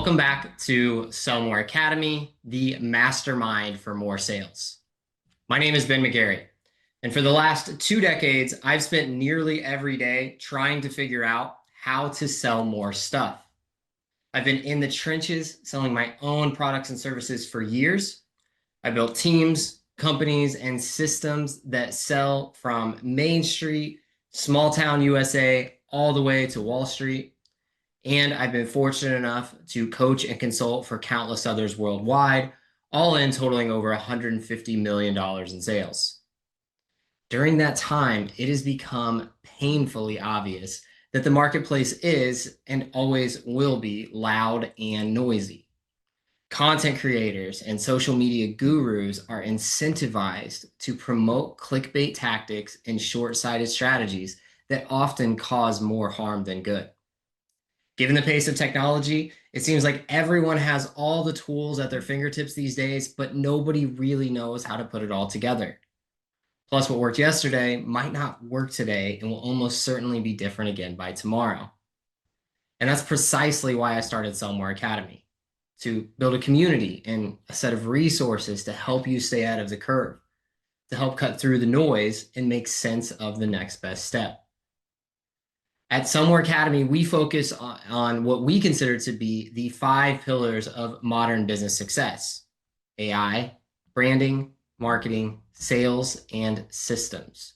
Welcome back to Sell More Academy, the mastermind for more sales. My name is Ben McGary, and for the last 2 decades, I've spent nearly every day trying to figure out how to sell more stuff. I've been in the trenches selling my own products and services for years. I built teams, companies, and systems that sell from Main Street, small town USA, all the way to Wall Street. And I've been fortunate enough to coach and consult for countless others worldwide, all in totaling over $150 million in sales. During that time, it has become painfully obvious that the marketplace is and always will be loud and noisy. Content creators and social media gurus are incentivized to promote clickbait tactics and short-sighted strategies that often cause more harm than good. Given the pace of technology, it seems like everyone has all the tools at their fingertips these days, but nobody really knows how to put it all together. Plus, what worked yesterday might not work today and will almost certainly be different again by tomorrow. And that's precisely why I started Sell More Academy, to build a community and a set of resources to help you stay ahead of the curve, to help cut through the noise and make sense of the next best step. At Sell More Academy, we focus on what we consider to be the 5 pillars of modern business success: AI, branding, marketing, sales, and systems.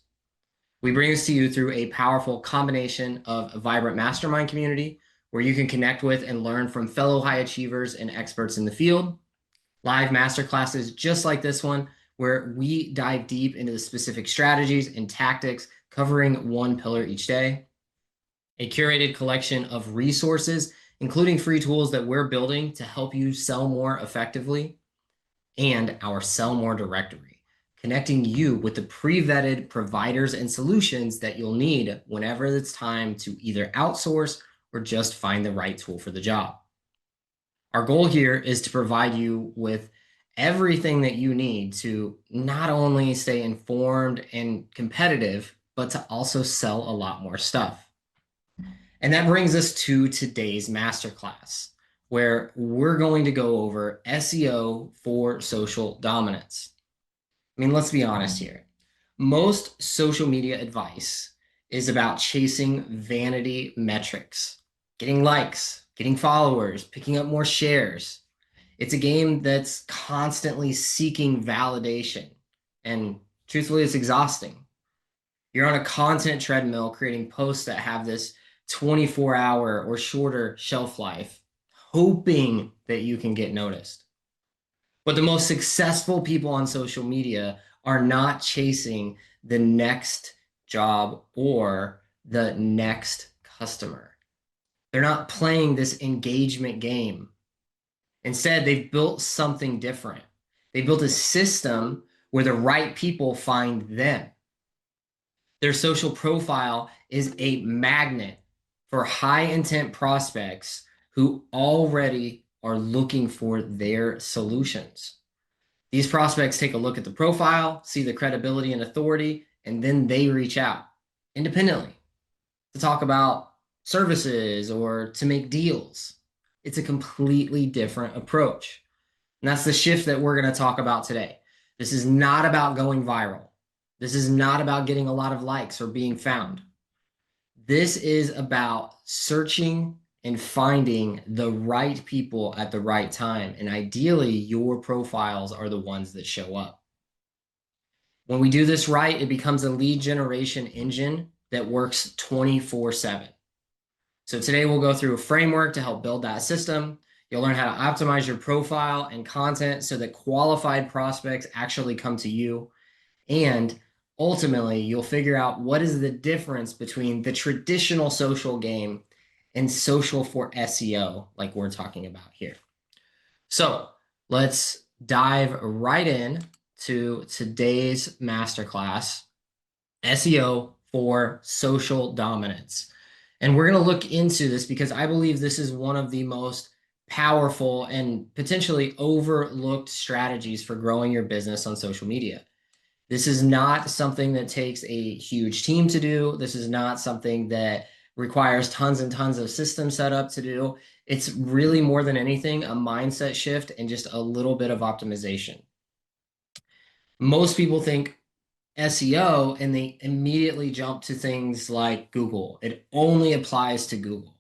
We bring this to you through a powerful combination of a vibrant mastermind community where you can connect with and learn from fellow high achievers and experts in the field, live masterclasses just like this one, where we dive deep into the specific strategies and tactics covering one pillar each day, a curated collection of resources, including free tools that we're building to help you sell more effectively, and our Sell More directory, connecting you with the pre-vetted providers and solutions that you'll need whenever it's time to either outsource or just find the right tool for the job. Our goal here is to provide you with everything that you need to not only stay informed and competitive, but to also sell a lot more stuff. And that brings us to today's masterclass, where we're going to go over SEO for social dominance. I mean, let's be honest here. Most social media advice is about chasing vanity metrics, getting likes, getting followers, picking up more shares. It's a game that's constantly seeking validation. And truthfully, it's exhausting. You're on a content treadmill creating posts that have this 24-hour or shorter shelf life, hoping that you can get noticed. But the most successful people on social media are not chasing the next job or the next customer. They're not playing this engagement game. Instead, they've built something different. They built a system where the right people find them. Their social profile is a magnet for high intent prospects who already are looking for their solutions. These prospects take a look at the profile, see the credibility and authority, and then they reach out independently to talk about services or to make deals. It's a completely different approach. And that's the shift that we're going to talk about today. This is not about going viral. This is not about getting a lot of likes or being found. This is about searching and finding the right people at the right time. And ideally, your profiles are the ones that show up. When we do this right, it becomes a lead generation engine that works 24/7. So today we'll go through a framework to help build that system. You'll learn how to optimize your profile and content so that qualified prospects actually come to you. And ultimately, you'll figure out what is the difference between the traditional social game and social for SEO, like we're talking about here. So let's dive right in to today's masterclass, SEO for social dominance. And we're going to look into this because I believe this is one of the most powerful and potentially overlooked strategies for growing your business on social media. This is not something that takes a huge team to do. This is not something that requires tons and tons of system setup to do. It's really more than anything a mindset shift and just a little bit of optimization. Most people think SEO and they immediately jump to things like Google. It only applies to Google.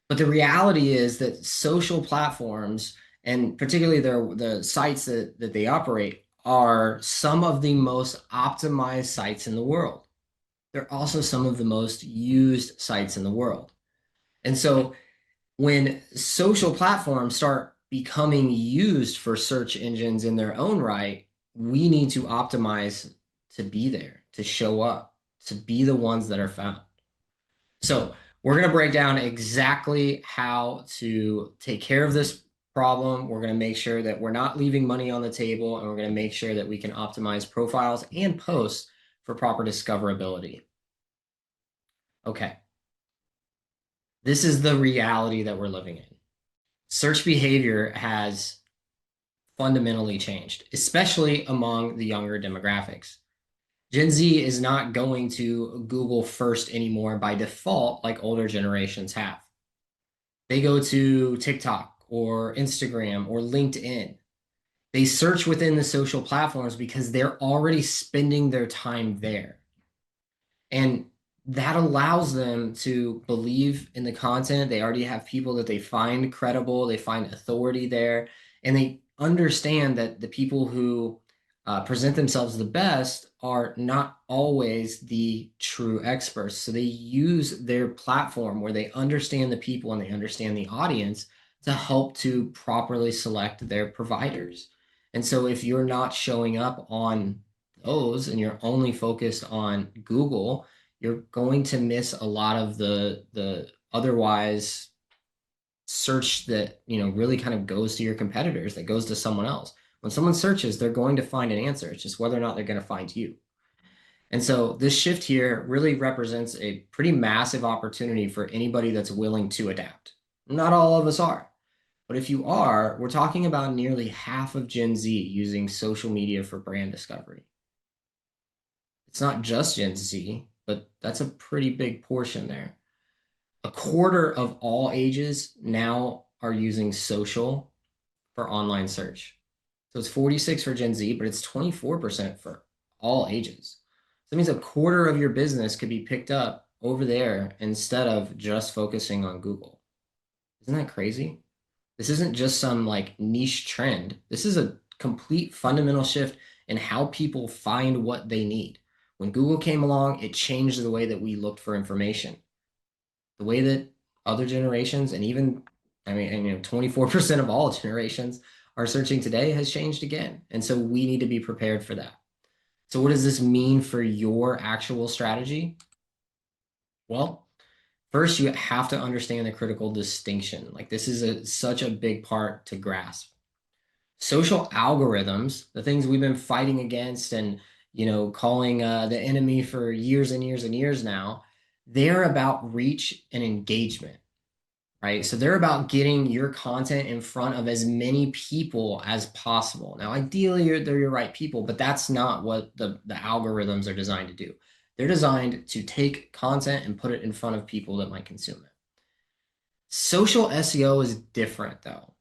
But the reality is that social platforms, and particularly the sites that they operate, are some of the most optimized sites in the world. They're also some of the most used sites in the world. And so when social platforms start becoming used for search engines in their own right, we need to optimize to be there, to show up, to be the ones that are found. So we're going to break down exactly how to take care of this problem. We're going to make sure that we're not leaving money on the table, and we're going to make sure that we can optimize profiles and posts for proper discoverability. Okay. This is the reality that we're living in. Search behavior has fundamentally changed, especially among the younger demographics. Gen Z is not going to Google first anymore by default like older generations have. They go to TikTok or Instagram or LinkedIn. They search within the social platforms because they're already spending their time there. And that allows them to believe in the content. They already have people that they find credible, they find authority there, and they understand that the people who present themselves the best are not always the true experts. So they use their platform where they understand the people and they understand the audience to help to properly select their providers. And so if you're not showing up on those and you're only focused on Google, you're going to miss a lot of the otherwise search that really kind of goes to your competitors, that goes to someone else. When someone searches, they're going to find an answer. It's just whether or not they're going to find you. And so this shift here really represents a pretty massive opportunity for anybody that's willing to adapt. Not all of us are. But if you are, we're talking about nearly half of Gen Z using social media for brand discovery. It's not just Gen Z, but that's a pretty big portion there. A quarter of all ages now are using social for online search. So it's 46 for Gen Z, but it's 24% for all ages. So that means a quarter of your business could be picked up over there instead of just focusing on Google. Isn't that crazy? This isn't just some like niche trend. This is a complete fundamental shift in how people find what they need. When Google came along, it changed the way that we looked for information. The way that other generations, and even, 24% of all generations are searching today has changed again. And so we need to be prepared for that. So what does this mean for your actual strategy? Well, first, you have to understand the critical distinction. Like this is such a big part to grasp. Social algorithms, the things we've been fighting against and calling the enemy for years and years and years now, they're about reach and engagement, right? So they're about getting your content in front of as many people as possible. Now, ideally, they're your right people, but that's not what the algorithms are designed to do. They're designed to take content and put it in front of people that might consume it. Social SEO is different, though.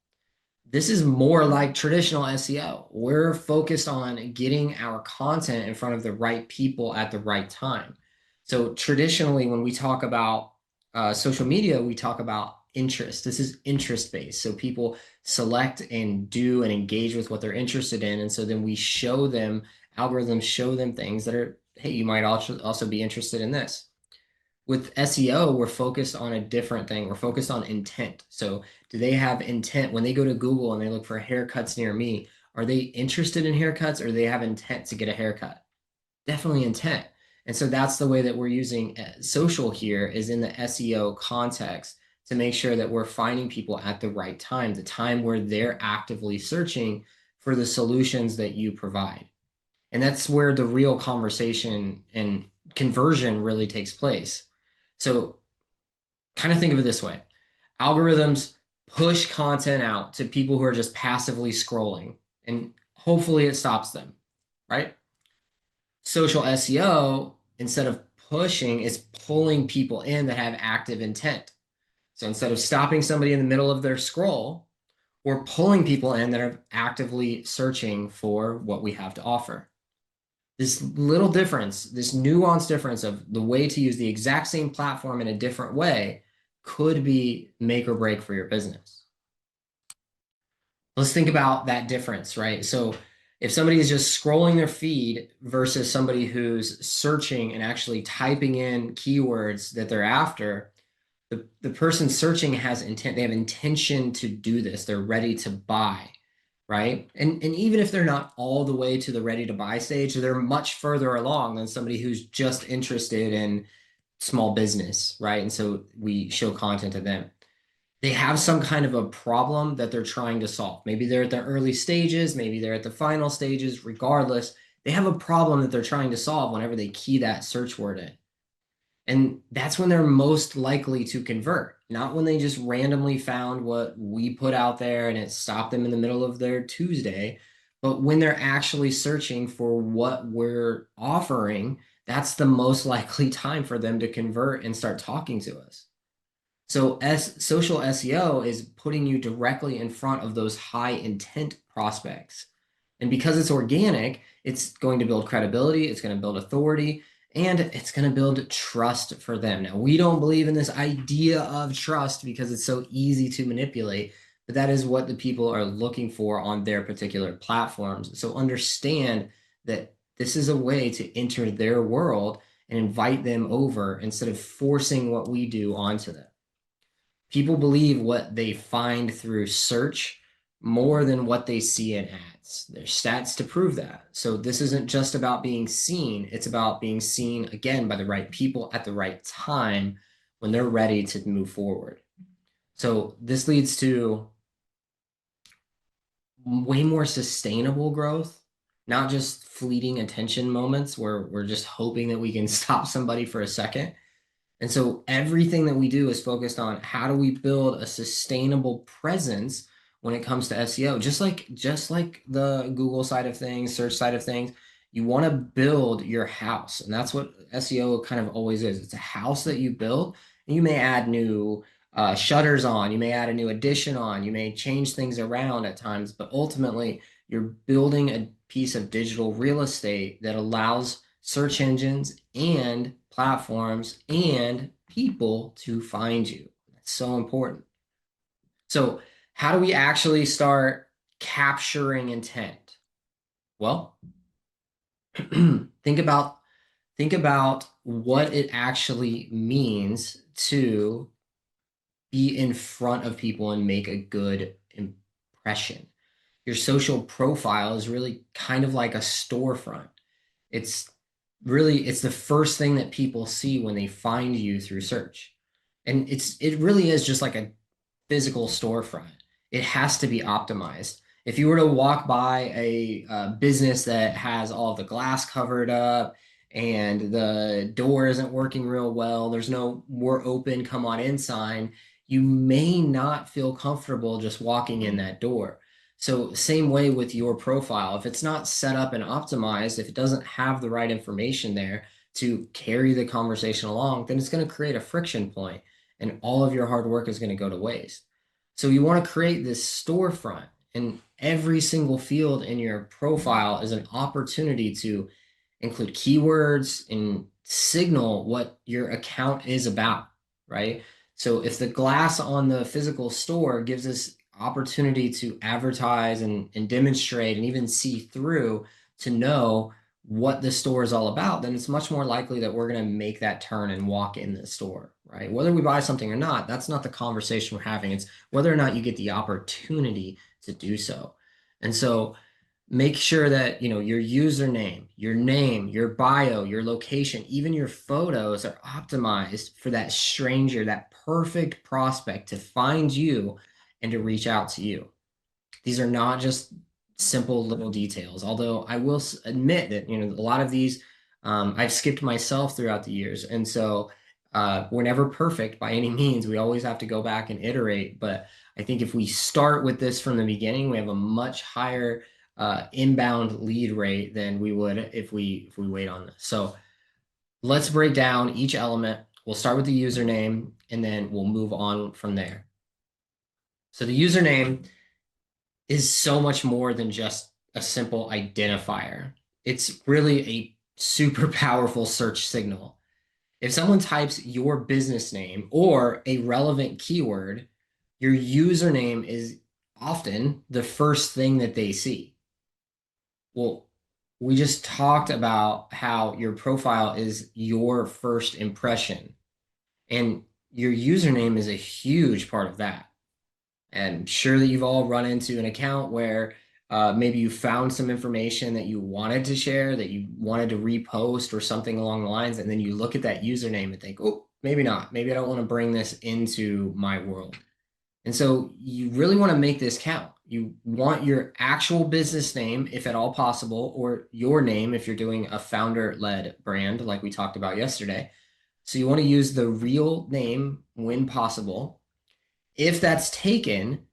This is more like traditional SEO. We're focused on getting our content in front of the right people at the right time. So traditionally, when we talk about social media, we talk about interest. This is interest-based. So people select and do and engage with what they're interested in. And so then we show them, algorithms show them things that are, hey, you might also be interested in this. With SEO, we're focused on a different thing. We're focused on intent. So do they have intent when they go to Google and they look for haircuts near me? Are they interested in haircuts or do they have intent to get a haircut? Definitely intent. And so that's the way that we're using social here is in the SEO context to make sure that we're finding people at the right time, the time where they're actively searching for the solutions that you provide. And that's where the real conversation and conversion really takes place. So kind of think of it this way. Algorithms push content out to people who are just passively scrolling, and hopefully it stops them, right? Social SEO, instead of pushing, it's pulling people in that have active intent. So instead of stopping somebody in the middle of their scroll, we're pulling people in that are actively searching for what we have to offer. This little difference, this nuanced difference of the way to use the exact same platform in a different way could be make or break for your business. Let's think about that difference, right? So if somebody is just scrolling their feed versus somebody who's searching and actually typing in keywords that they're after, the person searching has intent. They have intention to do this. They're ready to buy, right? And even if they're not all the way to the ready to buy stage, they're much further along than somebody who's just interested in small business, right? And so we show content to them. They have some kind of a problem that they're trying to solve. Maybe they're at the early stages, maybe they're at the final stages. Regardless, they have a problem that they're trying to solve whenever they key that search word in. And that's when they're most likely to convert, not when they just randomly found what we put out there and it stopped them in the middle of their Tuesday, but when they're actually searching for what we're offering, that's the most likely time for them to convert and start talking to us. So social SEO is putting you directly in front of those high intent prospects. And because it's organic, it's going to build credibility, it's going to build authority, and it's going to build trust for them. Now, we don't believe in this idea of trust because it's so easy to manipulate, but that is what the people are looking for on their particular platforms. So understand that this is a way to enter their world and invite them over instead of forcing what we do onto them. People believe what they find through search more than what they see in ads. There's stats to prove that. So this isn't just about being seen. It's about being seen, again, by the right people at the right time when they're ready to move forward. So this leads to way more sustainable growth, not just fleeting attention moments where we're just hoping that we can stop somebody for a second. And so everything that we do is focused on how do we build a sustainable presence when it comes to SEO. Just like the Google side of things, search side of things, you want to build your house. And that's what SEO kind of always is. It's a house that you build. And you may add new shutters on, you may add a new addition on, you may change things around at times, but ultimately you're building a piece of digital real estate that allows search engines and platforms and people to find you. That's so important. So how do we actually start capturing intent? Well, think about what it actually means to be in front of people and make a good impression. Your social profile is really kind of like a storefront. It's the first thing that people see when they find you through search. And it really is just like a physical storefront. It has to be optimized. If you were to walk by a business that has all the glass covered up and the door isn't working real well, there's no "we're open, come on in" sign, you may not feel comfortable just walking in that door. So same way with your profile. If it's not set up and optimized, if it doesn't have the right information there to carry the conversation along, then it's going to create a friction point and all of your hard work is going to go to waste. So you want to create this storefront, and every single field in your profile is an opportunity to include keywords and signal what your account is about, right? So if the glass on the physical store gives us opportunity to advertise and demonstrate and even see through to know what the store is all about, then it's much more likely that we're going to make that turn and walk in the store, right? Whether we buy something or not, that's not the conversation we're having. It's whether or not you get the opportunity to do so. And so make sure that, your username, your name, your bio, your location, even your photos are optimized for that stranger, that perfect prospect to find you and to reach out to you. These are not just simple little details, although I will admit that, a lot of these I've skipped myself throughout the years. And so we're never perfect by any means. We always have to go back and iterate. But I think if we start with this from the beginning, we have a much higher inbound lead rate than we would if we wait on this. So Let's break down each element. We'll start with the username and then we'll move on from there. So the username is so much more than just a simple identifier. It's really a super powerful search signal. If someone types your business name or a relevant keyword, your username is often the first thing that they see. Well, we just talked about how your profile is your first impression, and your username is a huge part of that. And sure that you've all run into an account where maybe you found some information that you wanted to share, that you wanted to repost or something along the lines, and then you look at that username and think, oh, maybe not. Maybe I don't want to bring this into my world. And so you really want to make this count. You want your actual business name, if at all possible, or your name if you're doing a founder-led brand like we talked about yesterday. So you want to use the real name when possible. If that's taken,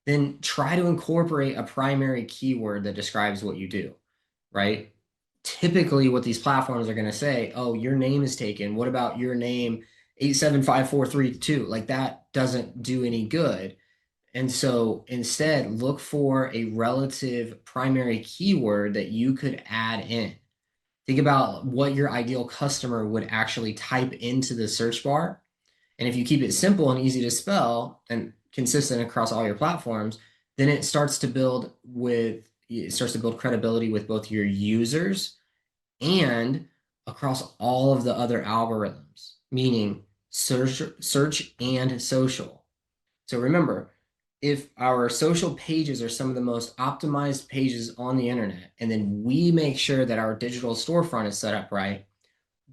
then try to incorporate a primary keyword that describes what you do, right? Typically, what these platforms are going to say, oh, your name is taken. What about your name 8754322? Like that doesn't do any good. And so instead, look for a relative primary keyword that you could add in. Think about what your ideal customer would actually type into the search bar. And if you keep it simple and easy to spell and consistent across all your platforms, then it starts to build credibility with both your users and across all of the other algorithms, meaning search and social. So remember, if our social pages are some of the most optimized pages on the internet, and then we make sure that our digital storefront is set up right,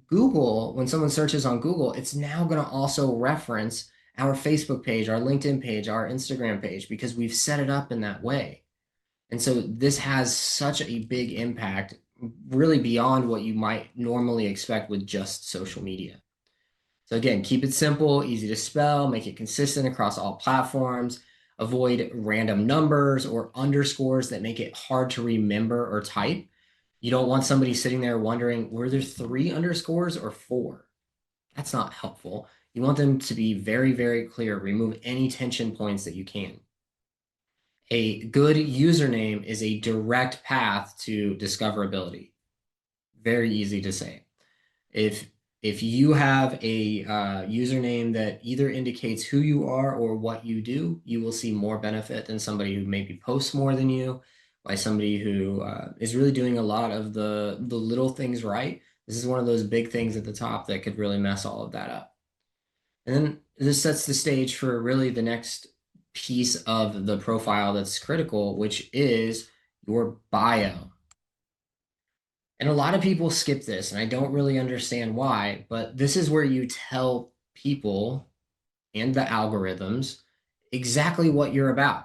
Google, when someone searches on Google, it's now going to also reference our Facebook page, our LinkedIn page, our Instagram page, because we've set it up in that way. And so this has such a big impact, really beyond what you might normally expect with just social media. So again, keep it simple, easy to spell, make it consistent across all platforms, avoid random numbers or underscores that make it hard to remember or type. You don't want somebody sitting there wondering, were there 3 underscores or 4? That's not helpful. You want them to be very, very clear. Remove any tension points that you can. A good username is a direct path to discoverability. Very easy to say. If you have a username that either indicates who you are or what you do, you will see more benefit than somebody who maybe posts more than you, by somebody who is really doing a lot of the little things right. This is one of those big things at the top that could really mess all of that up. And then this sets the stage for really the next piece of the profile that's critical, which is your bio. And a lot of people skip this, and I don't really understand why, but this is where you tell people and the algorithms exactly what you're about.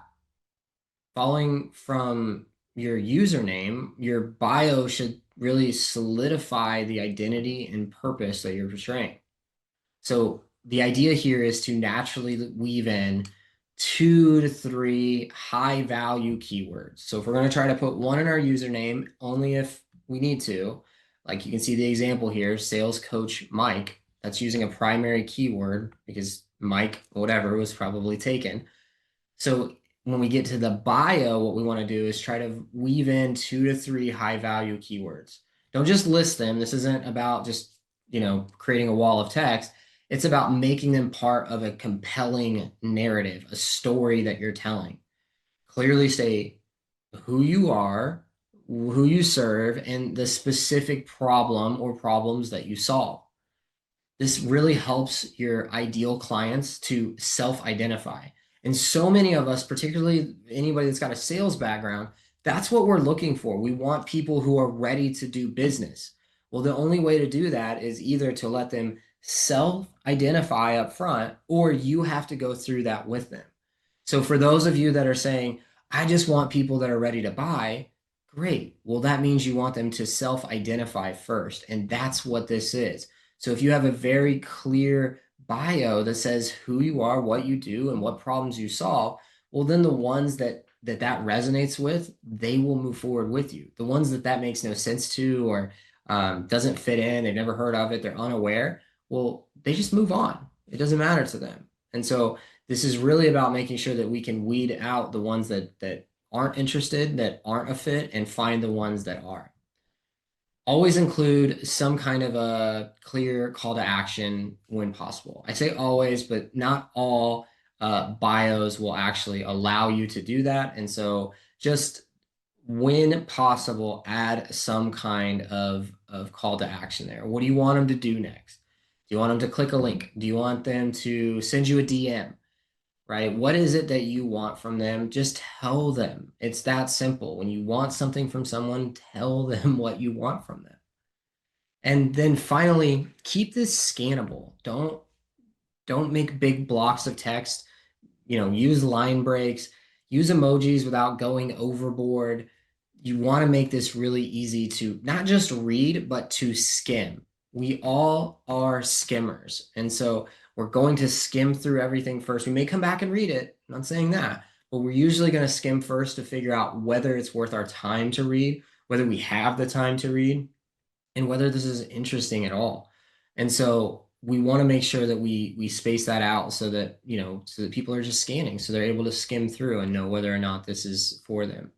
Following from your username, your bio should really solidify the identity and purpose that you're portraying. So the idea here is to naturally weave in 2 to 3 high value keywords. So if we're going to try to put one in our username, only if we need to, like you can see the example here, sales coach Mike, that's using a primary keyword because Mike, whatever, was probably taken. So when we get to the bio, what we want to do is try to weave in 2 to 3 high value keywords. Don't just list them. This isn't about just, creating a wall of text. It's about making them part of a compelling narrative, a story that you're telling. Clearly state who you are, who you serve, and the specific problem or problems that you solve. This really helps your ideal clients to self-identify. And so many of us, particularly anybody that's got a sales background, that's what we're looking for. We want people who are ready to do business. Well, the only way to do that is either to let them self-identify up front, or you have to go through that with them. So for those of you that are saying, I just want people that are ready to buy, great. Well, that means you want them to self-identify first. And that's what this is. So if you have a very clear bio that says who you are, what you do, and what problems you solve, well, then the ones that resonates with, they will move forward with you. The ones that makes no sense to, or doesn't fit in, they've never heard of it, they're unaware, well, they just move on. It doesn't matter to them. And so this is really about making sure that we can weed out the ones that aren't interested, that aren't a fit, and find the ones that are. Always include some kind of a clear call to action when possible. I say always, but not all bios will actually allow you to do that. And so just when possible, add some kind of call to action there. What do you want them to do next? Do you want them to click a link? Do you want them to send you a DM? Right? What is it that you want from them? Just tell them. It's that simple. When you want something from someone, tell them what you want from them. And then finally, keep this scannable. Don't make big blocks of text. Use line breaks, use emojis without going overboard. You want to make this really easy to not just read, but to skim. We all are skimmers. And so we're going to skim through everything first. We may come back and read it. I'm not saying that, but we're usually going to skim first to figure out whether it's worth our time to read, whether we have the time to read, and whether this is interesting at all. And so we want to make sure that we space that out so that people are just scanning, so they're able to skim through and know whether or not this is for them.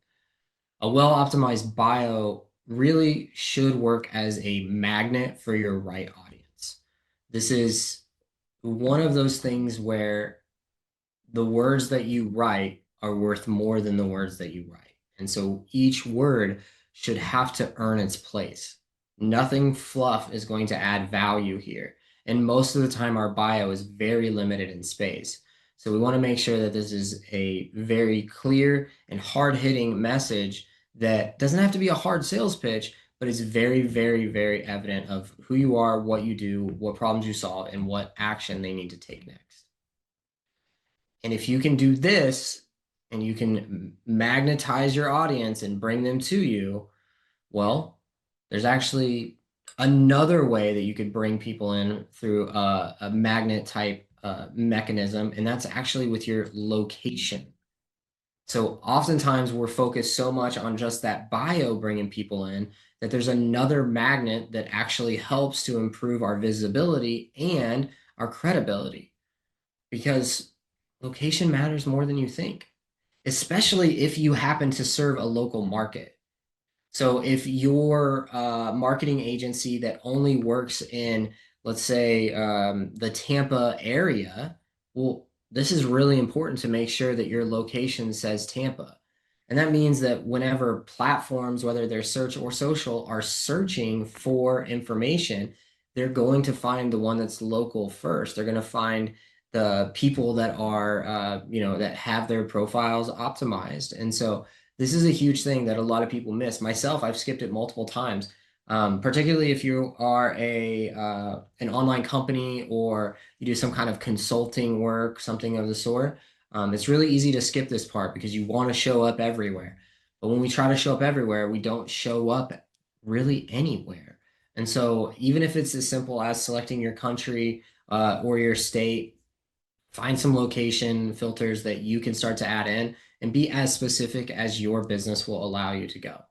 A well-optimized bio really should work as a magnet for your right audience. This is one of those things where the words that you write are worth more than the words that you write. And so each word should have to earn its place. Nothing fluff is going to add value here. And most of the time, our bio is very limited in space. So we want to make sure that this is a very clear and hard-hitting message that doesn't have to be a hard sales pitch, but it's very, very, very evident of who you are, what you do, what problems you solve, and what action they need to take next. And if you can do this and you can magnetize your audience and bring them to you, well, there's actually another way that you could bring people in through a magnet type mechanism, and that's actually with your location. So oftentimes we're focused so much on just that bio bringing people in that there's another magnet that actually helps to improve our visibility and our credibility, because location matters more than you think, especially if you happen to serve a local market. So if you're a marketing agency that only works in, let's say, the Tampa area, well, this is really important to make sure that your location says Tampa. And that means that whenever platforms, whether they're search or social, are searching for information, they're going to find the one that's local first. They're going to find the people that are, that have their profiles optimized. And so this is a huge thing that a lot of people miss. Myself, I've skipped it multiple times, particularly if you are an online company or you do some kind of consulting work, something of the sort. It's really easy to skip this part because you want to show up everywhere. But when we try to show up everywhere, we don't show up really anywhere. And so even if it's as simple as selecting your country or your state, find some location filters that you can start to add in and be as specific as your business will allow you to go.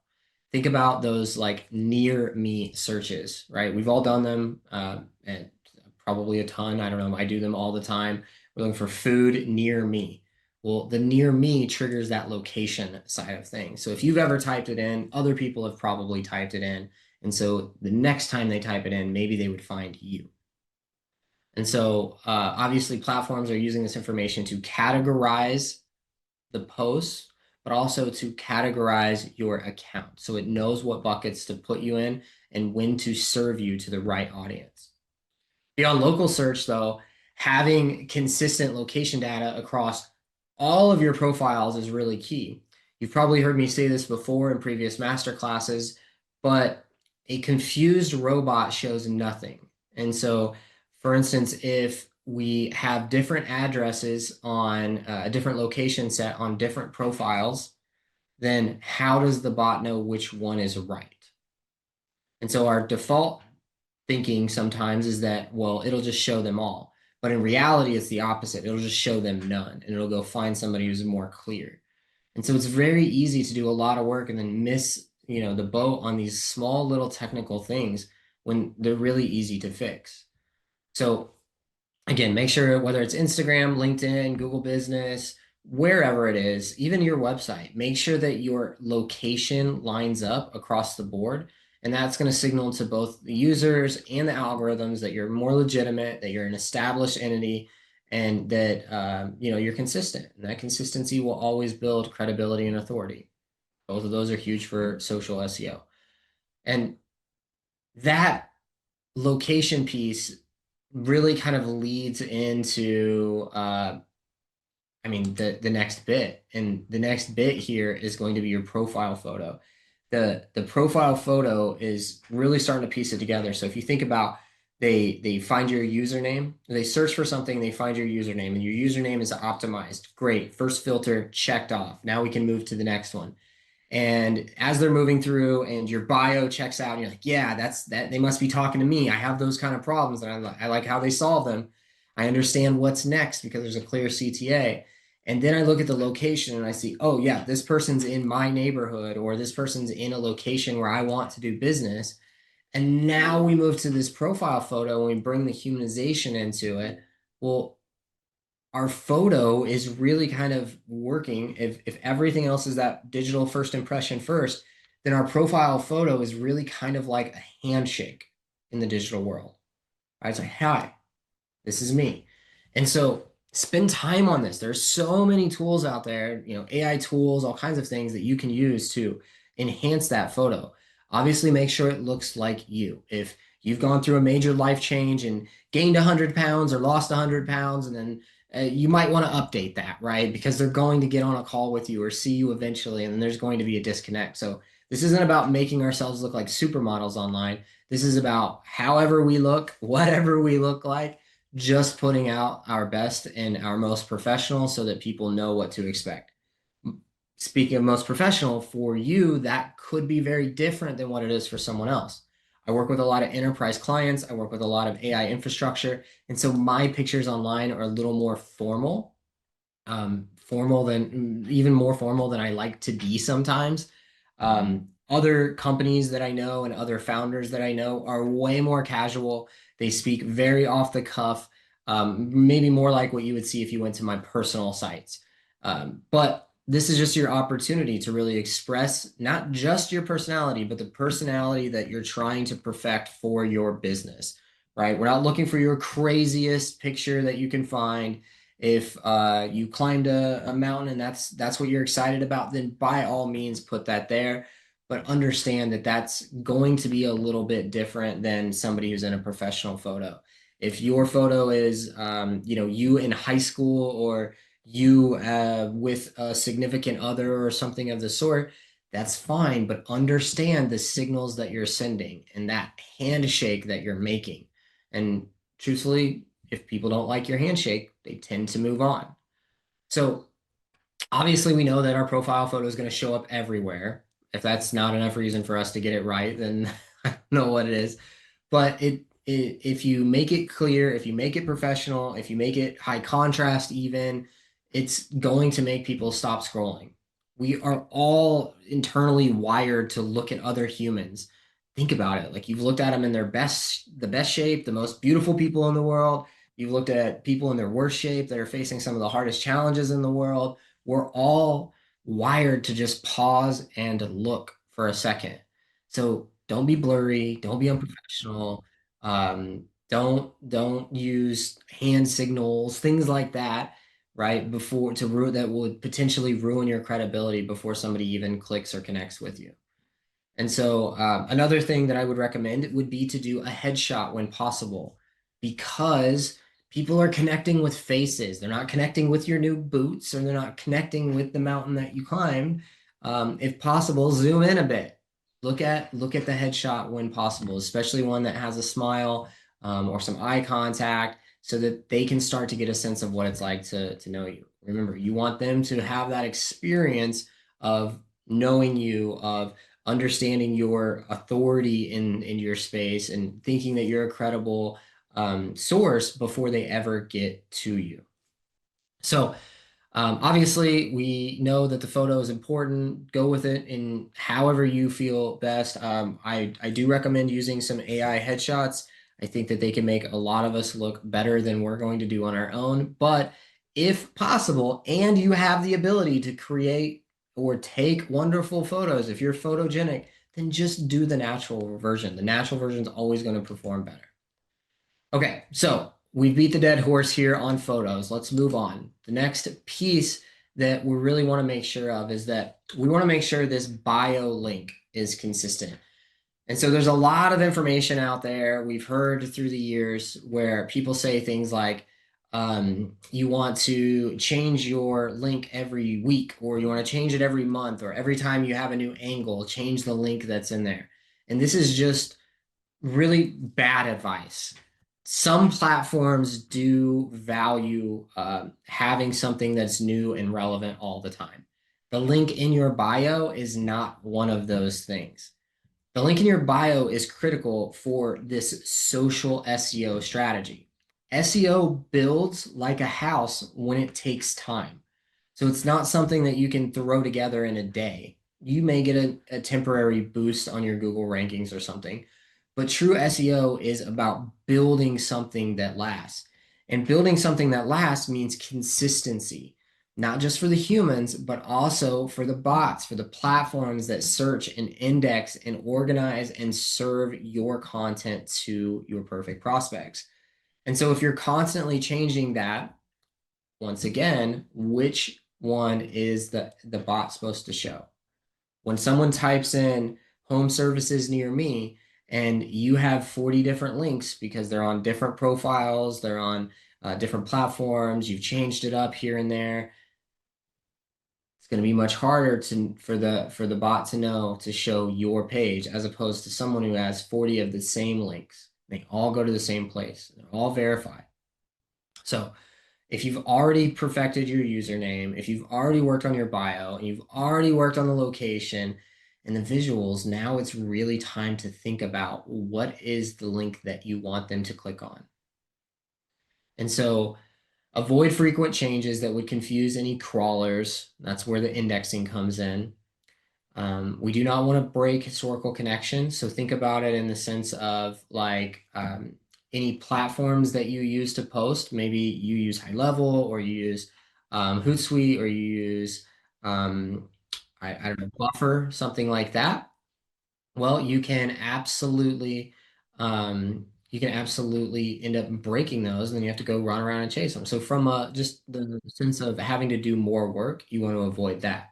Think about those like near me searches, right? We've all done them, and probably a ton. I don't know. I do them all the time. We're looking for food near me. Well, the near me triggers that location side of things. So if you've ever typed it in, other people have probably typed it in. And so the next time they type it in, maybe they would find you. And so obviously platforms are using this information to categorize the posts, but also to categorize your account. So it knows what buckets to put you in and when to serve you to the right audience. Beyond local search, though, having consistent location data across all of your profiles is really key. You've probably heard me say this before in previous master classes, but a confused robot shows nothing. And so, for instance, if we have different addresses on a different location set on different profiles, then how does the bot know which one is right? And so our default thinking sometimes is that, well, it'll just show them all. But in reality, it's the opposite. It'll just show them none, and it'll go find somebody who's more clear. And so it's very easy to do a lot of work and then miss the boat on these small little technical things when they're really easy to fix. So again, make sure whether it's Instagram, LinkedIn, Google Business, wherever it is, even your website, make sure that your location lines up across the board. And that's going to signal to both the users and the algorithms that you're more legitimate, that you're an established entity, and that you're consistent. And that consistency will always build credibility and authority. Both of those are huge for social SEO. And that location piece really kind of leads into the next bit. And the next bit here is going to be your profile photo. The profile photo is really starting to piece it together. So if you think about they find your username, they search for something, they find your username, and your username is optimized. Great. First filter checked off. Now we can move to the next one. And as they're moving through and your bio checks out, and you're like, yeah, that's that. They must be talking to me. I have those kind of problems, and I like how they solve them. I understand what's next because there's a clear CTA. And then I look at the location and I see, oh, yeah, this person's in my neighborhood, or this person's in a location where I want to do business. And now we move to this profile photo and we bring the humanization into it. Well, our photo is really kind of working. If everything else is that digital first impression first, then our profile photo is really kind of like a handshake in the digital world. Right? It's like, hi, this is me. And so spend time on this. There's so many tools out there, AI tools, all kinds of things that you can use to enhance that photo. Obviously, make sure it looks like you. If you've gone through a major life change and gained 100 pounds or lost 100 pounds, and then you might want to update that, right? Because they're going to get on a call with you or see you eventually, and then there's going to be a disconnect. So this isn't about making ourselves look like supermodels online. This is about however we look, whatever we look like, just putting out our best and our most professional so that people know what to expect. Speaking of most professional, for you, that could be very different than what it is for someone else. I work with a lot of enterprise clients. I work with a lot of AI infrastructure. And so my pictures online are a little more formal, even more formal than I like to be sometimes. Other companies that I know and other founders that I know are way more casual. They speak very off the cuff, maybe more like what you would see if you went to my personal sites. But this is just your opportunity to really express not just your personality, but the personality that you're trying to perfect for your business, right? We're not looking for your craziest picture that you can find. If you climbed a mountain and that's what you're excited about, then by all means put that there. But understand that that's going to be a little bit different than somebody who's in a professional photo. If your photo is, you in high school, or you with a significant other or something of the sort, that's fine. But understand the signals that you're sending and that handshake that you're making. And truthfully, if people don't like your handshake, they tend to move on. So obviously, we know that our profile photo is going to show up everywhere. If that's not enough reason for us to get it right, then I don't know what it is. But if you make it clear, if you make it professional, if you make it high contrast, even, it's going to make people stop scrolling. We are all internally wired to look at other humans. Think about it. Like, you've looked at them in the best shape, the most beautiful people in the world. You've looked at people in their worst shape that are facing some of the hardest challenges in the world. We're all wired to just pause and look for a second. So don't be blurry, don't be unprofessional. Don't use hand signals, things like that, right? Before to ruin that would potentially ruin your credibility before somebody even clicks or connects with you. And so another thing that I would recommend would be to do a headshot when possible, because people are connecting with faces. They're not connecting with your new boots, or they're not connecting with the mountain that you climbed. If possible, zoom in a bit. Look at the headshot when possible, especially one that has a smile or some eye contact, so that they can start to get a sense of what it's like to know you. Remember, you want them to have that experience of knowing you, of understanding your authority in your space, and thinking that you're a credible source before they ever get to you. So Obviously, we know that the photo is important. Go with it in however you feel best. I do recommend using some AI headshots. I think that they can make a lot of us look better than we're going to do on our own. But if possible, and you have the ability to create or take wonderful photos, if you're photogenic, then just do the natural version. The natural version is always going to perform better. Okay, so we beat the dead horse here on photos. Let's move on. The next piece that we really want to make sure of is that we want to make sure this bio link is consistent. And so there's a lot of information out there. We've heard through the years where people say things like, you want to change your link every week, or you want to change it every month, or every time you have a new angle, change the link that's in there. And this is just really bad advice. Some platforms do value having something that's new and relevant all the time. The link in your bio is not one of those things. The link in your bio is critical for this social SEO strategy. SEO builds like a house when it takes time. So it's not something that you can throw together in a day. You may get a temporary boost on your Google rankings or something, but true SEO is about building something that lasts. And building something that lasts means consistency, not just for the humans, but also for the bots, for the platforms that search and index and organize and serve your content to your perfect prospects. And so if you're constantly changing that, once again, which one is the bot supposed to show? When someone types in home services near me and you have 40 different links because they're on different profiles, they're on different platforms, you've changed it up here and there, it's going to be much harder for the bot to know to show your page as opposed to someone who has 40 of the same links. They all go to the same place. They're all verified. So if you've already perfected your username, if you've already worked on your bio, and you've already worked on the location and the visuals, now it's really time to think about what is the link that you want them to click on. And so avoid frequent changes that would confuse any crawlers. That's where the indexing comes in. We do not want to break historical connections. So think about it in the sense of like any platforms that you use to post. Maybe you use High Level, or you use Hootsuite, or you use, I don't know, Buffer, something like that. Well, you can absolutely end up breaking those, and then you have to go run around and chase them. So from just the sense of having to do more work, you want to avoid that.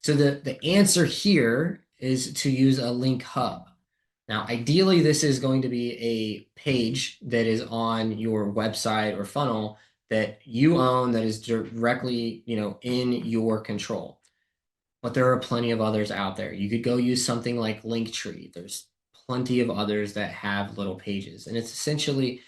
So the answer here is to use a link hub. Now, ideally, this is going to be a page that is on your website or funnel that you own, that is directly, in your control. But there are plenty of others out there. You could go use something like Linktree. There's plenty of others that have little pages, and it's essentially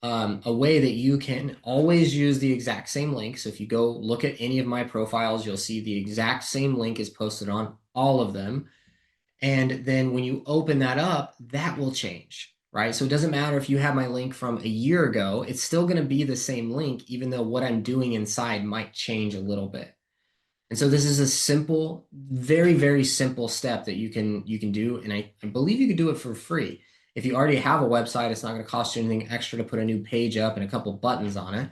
a way that you can always use the exact same link. So if you go look at any of my profiles, you'll see the exact same link is posted on all of them. And then when you open that up, that will change, right? So it doesn't matter if you have my link from a year ago, it's still going to be the same link, even though what I'm doing inside might change a little bit. And so this is a simple, very, very simple step that you can do. And I believe you could do it for free. If you already have a website, it's not going to cost you anything extra to put a new page up and a couple buttons on it.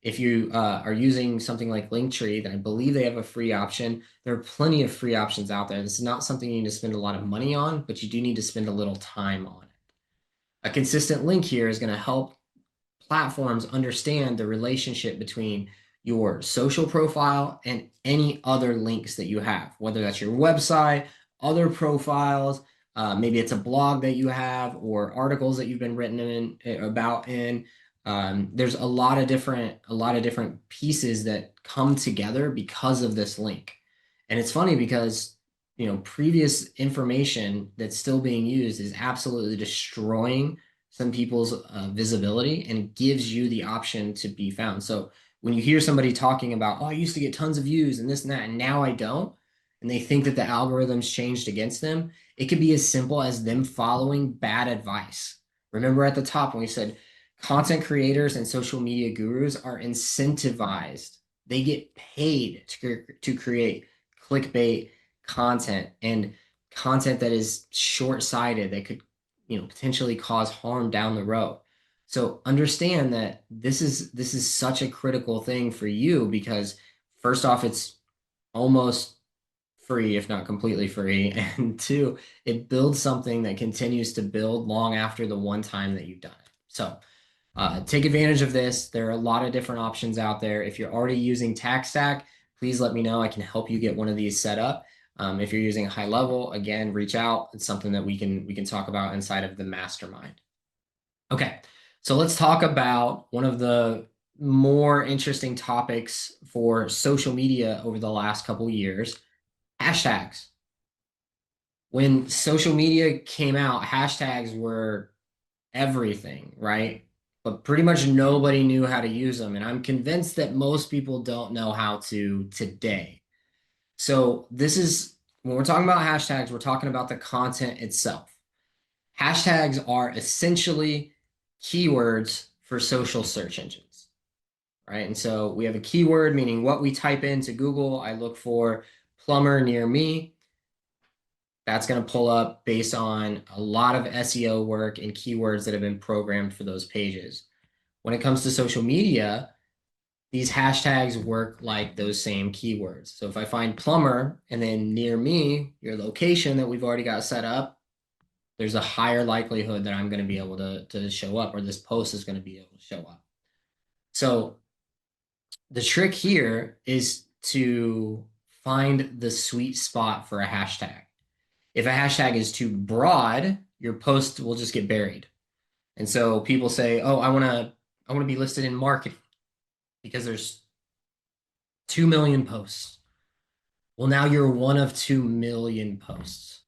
If you are using something like Linktree, then I believe they have a free option. There are plenty of free options out there. This is not something you need to spend a lot of money on, but you do need to spend a little time on it. A consistent link here is going to help platforms understand the relationship between your social profile and any other links that you have, whether that's your website, other profiles, maybe it's a blog that you have, or articles that you've been written about. There's a lot of different pieces that come together because of this link. And it's funny because previous information that's still being used is absolutely destroying some people's visibility, and gives you the option to be found. So when you hear somebody talking about, oh, I used to get tons of views and this and that, and now I don't, and they think that the algorithms changed against them, it could be as simple as them following bad advice. Remember at the top when we said content creators and social media gurus are incentivized They get paid to create clickbait content and content that is short-sighted that could, potentially cause harm down the road. So understand that this is such a critical thing for you because first off, it's almost free, if not completely free. And two, it builds something that continues to build long after the one time that you've done it. So take advantage of this. There are a lot of different options out there. If you're already using TaxStack, please let me know. I can help you get one of these set up. If you're using a high level, again, reach out. It's something that we can talk about inside of the mastermind. Okay, so let's talk about one of the more interesting topics for social media over the last couple years, hashtags. When social media came out, hashtags were everything, right? But pretty much nobody knew how to use them. And I'm convinced that most people don't know how to today. So this is when we're talking about hashtags, we're talking about the content itself. Hashtags are essentially keywords for social search engines, right? And so we have a keyword, meaning what we type into Google. I look for plumber near me. That's going to pull up based on a lot of SEO work and keywords that have been programmed for those pages. When it comes to social media, these hashtags work like those same keywords. So if I find plumber and then near me, your location that we've already got set up, there's a higher likelihood that I'm going to be able to show up, or this post is going to be able to show up. So the trick here is to find the sweet spot for a hashtag. If a hashtag is too broad, your post will just get buried. And so people say, "Oh, I want to be listed in marketing because there's 2 million posts." Well, now you're one of 2 million posts.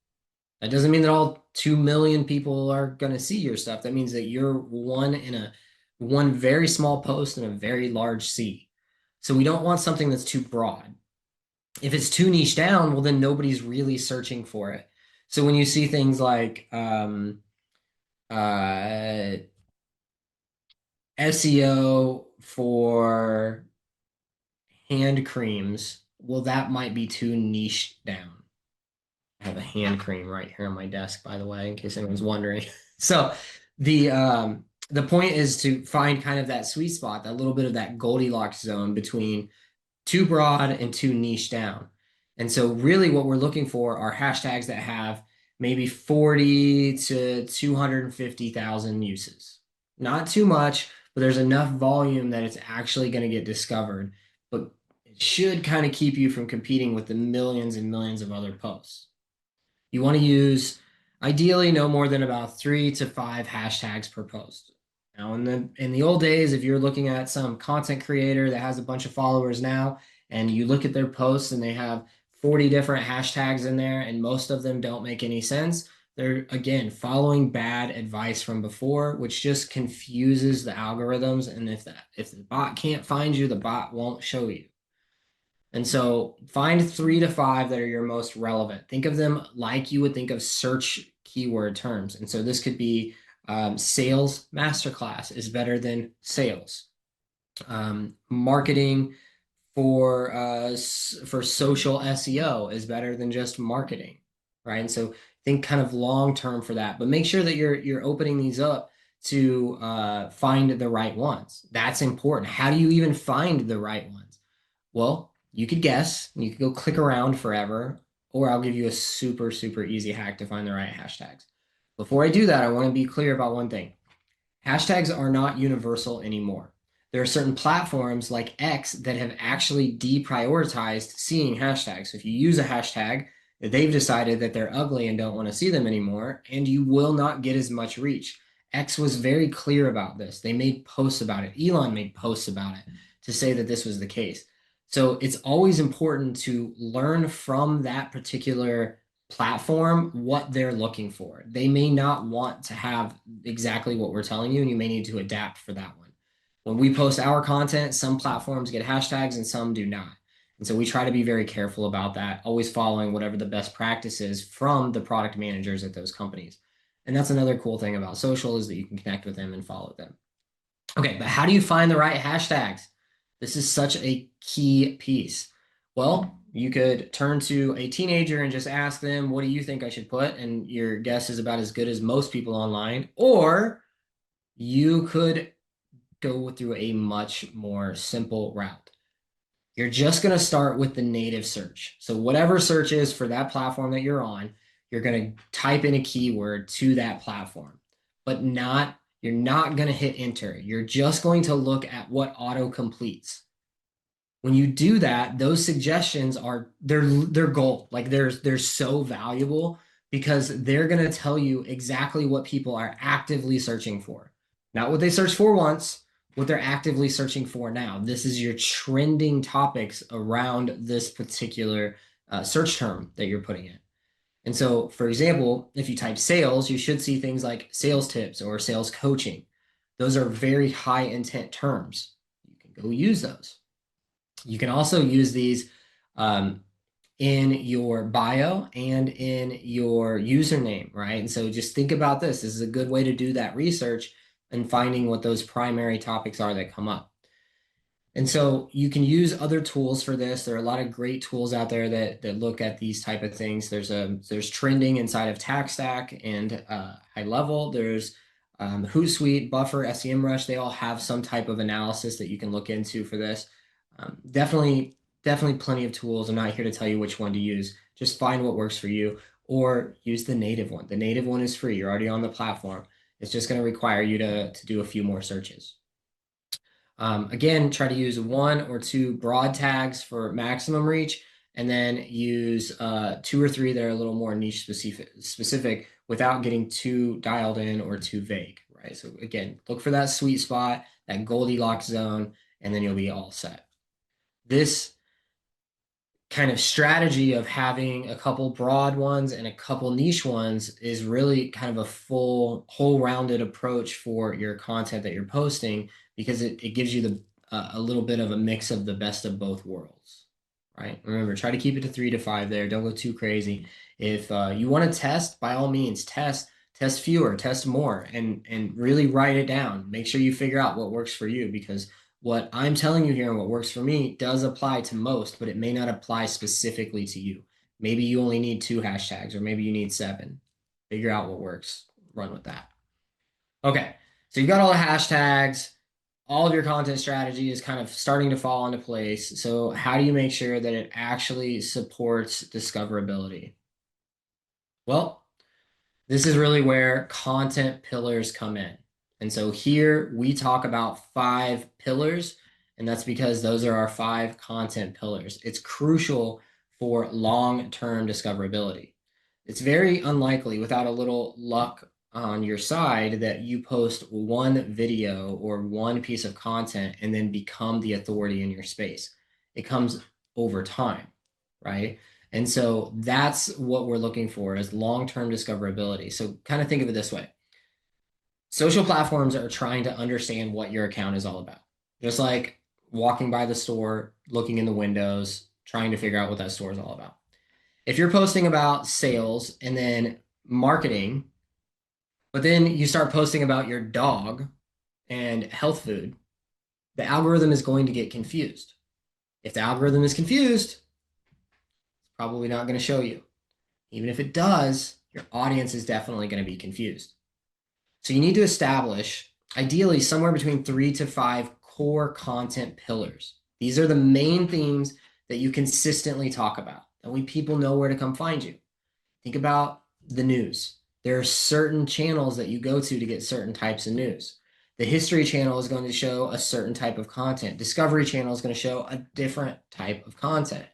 That doesn't mean that all 2 million people are going to see your stuff. That means that you're one very small post in a very large sea. So we don't want something that's too broad. If it's too niche down, well, then nobody's really searching for it. So when you see things like SEO for hand creams, well, that might be too niche down. I have a hand cream right here on my desk, by the way, in case anyone's wondering. So the point is to find kind of that sweet spot, that little bit of that Goldilocks zone between too broad and too niche down. And so really what we're looking for are hashtags that have maybe 40 to 250,000 uses. Not too much, but there's enough volume that it's actually going to get discovered. But it should kind of keep you from competing with the millions and millions of other posts. You want to use ideally no more than about 3 to 5 hashtags per post. Now, in the old days, if you're looking at some content creator that has a bunch of followers now, and you look at their posts and they have 40 different hashtags in there, and most of them don't make any sense, they're again following bad advice from before, which just confuses the algorithms. And if the bot can't find you, the bot won't show you. And so find 3 to 5 that are your most relevant. Think of them like you would think of search keyword terms. And so this could be sales masterclass is better than sales. Marketing for social SEO is better than just marketing, right? And so think kind of long term for that, but make sure that you're opening these up to find the right ones. That's important. How do you even find the right ones? Well, you could guess, and you could go click around forever, or I'll give you a super, super easy hack to find the right hashtags. Before I do that, I want to be clear about one thing. Hashtags are not universal anymore. There are certain platforms like X that have actually deprioritized seeing hashtags. So if you use a hashtag, they've decided that they're ugly and don't want to see them anymore, and you will not get as much reach. X was very clear about this. They made posts about it. Elon made posts about it to say that this was the case. So it's always important to learn from that particular platform what they're looking for. They may not want to have exactly what we're telling you, and you may need to adapt for that one. When we post our content, some platforms get hashtags and some do not. And so we try to be very careful about that, always following whatever the best practice is from the product managers at those companies. And that's another cool thing about social is that you can connect with them and follow them. Okay, but how do you find the right hashtags? This is such a key piece. Well, you could turn to a teenager and just ask them, what do you think I should put? And your guess is about as good as most people online. Or you could go through a much more simple route. You're just going to start with the native search. So whatever search is for that platform that you're on, you're going to type in a keyword to that platform, but you're not going to hit enter. You're just going to look at what auto completes. When you do that, those suggestions they're gold. Like they're so valuable because they're going to tell you exactly what people are actively searching for. Not what they searched for once, what they're actively searching for now. This is your trending topics around this particular search term that you're putting in. And so, for example, if you type sales, you should see things like sales tips or sales coaching. Those are very high intent terms. You can go use those. You can also use these in your bio and in your username, right? And so just think about this. This is a good way to do that research and finding what those primary topics are that come up. And so you can use other tools for this. There are a lot of great tools out there that look at these type of things. There's trending inside of TaxStack and High Level. There's Hootsuite, Buffer, SEMrush. They all have some type of analysis that you can look into for this. Definitely plenty of tools. I'm not here to tell you which one to use. Just find what works for you or use the native one. The native one is free. You're already on the platform. It's just going to require you to do a few more searches. Again, try to use 1 or 2 broad tags for maximum reach, and then use 2 or 3 that are a little more niche specific without getting too dialed in or too vague, right? So again, look for that sweet spot, that Goldilocks zone, and then you'll be all set. This kind of strategy of having a couple broad ones and a couple niche ones is really kind of a full, whole-rounded approach for your content that you're posting, because it gives you a little bit of a mix of the best of both worlds, right? Remember, try to keep it to 3 to 5 there. Don't go too crazy. If you want to test, by all means, test fewer, test more, and really write it down. Make sure you figure out what works for you, because what I'm telling you here and what works for me does apply to most, but it may not apply specifically to you. Maybe you only need 2 hashtags, or maybe you need 7. Figure out what works. Run with that. Okay, so you've got all the hashtags. All of your content strategy is kind of starting to fall into place. So how do you make sure that it actually supports discoverability? Well, this is really where content pillars come in. And so here we talk about 5 pillars, and that's because those are our 5 content pillars. It's crucial for long-term discoverability. It's very unlikely, without a little luck on your side, that you post one video or one piece of content and then become the authority in your space. It comes over time, right? And so that's what we're looking for, is long-term discoverability. So kind of think of it this way. Social platforms are trying to understand what your account is all about. Just like walking by the store, looking in the windows, trying to figure out what that store is all about. If you're posting about sales and then marketing, but then you start posting about your dog and health food, the algorithm is going to get confused. If the algorithm is confused, it's probably not going to show you. Even if it does, your audience is definitely going to be confused. So you need to establish, ideally, somewhere between 3 to 5 core content pillars. These are the main themes that you consistently talk about. That way people know where to come find you. Think about the news. There are certain channels that you go to get certain types of news. The History Channel is going to show a certain type of content. Discovery Channel is going to show a different type of content.